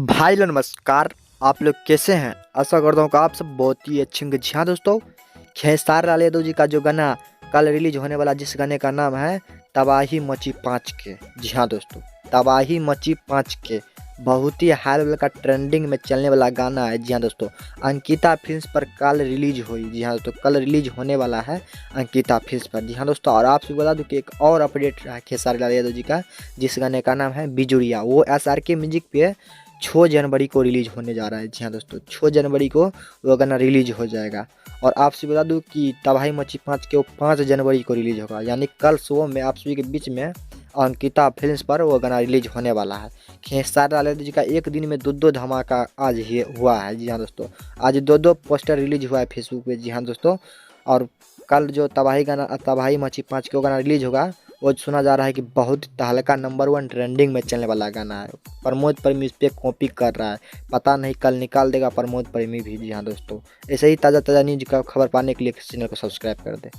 भाई लोग नमस्कार। आप लोग कैसे हैं? आशा करता हूँ कि आप सब बहुत ही अच्छे होंगे। जी हाँ दोस्तों, खेसारी लाल यादव जी का जो गाना कल रिलीज होने वाला, जिस गाने का नाम है तबाही मची 5 के। जी हाँ दोस्तों, तबाही मची 5 के बहुत ही हाई लेवल का ट्रेंडिंग में चलने वाला गाना है। जी हाँ दोस्तों, अंकिता फिल्म्स पर कल रिलीज हुई। जी हाँ दोस्तों, कल रिलीज होने वाला है अंकिता फिल्म्स पर। जी हाँ दोस्तों, और आपसे बता दूं कि एक और अपडेट है खेसारी लाल यादव जी का, जिस गाने का नाम है बिजुरिया। वो SRK म्यूजिक पे 6 जनवरी को रिलीज होने जा रहा है। जी हाँ दोस्तों, 6 जनवरी को वो गाना रिलीज हो जाएगा। और आपसे बता दूं कि तबाही मची 5 के वो 5 जनवरी को रिलीज होगा, यानी कल सुबह में आप सभी के बीच में अंकिता फिल्म्स पर वो गाना रिलीज होने वाला है। खेसारी लाल यादव जी का एक दिन में दो धमाका आज ही हुआ है। जी हाँ दोस्तों, आज दो पोस्टर रिलीज हुआ है फेसबुक पे। जी हाँ दोस्तों, और कल जो तबाही मची 5 के वो गाना रिलीज होगा, वो सुना जा रहा है कि बहुत तहलका नंबर 1 ट्रेंडिंग में चलने वाला गाना है। प्रमोद प्रेमी इस पे कॉपी कर रहा है, पता नहीं कल निकाल देगा प्रमोद प्रेमी भी। जी हाँ दोस्तों, ऐसे ही ताज़ा न्यूज का खबर पाने के लिए चैनल को सब्सक्राइब कर दे।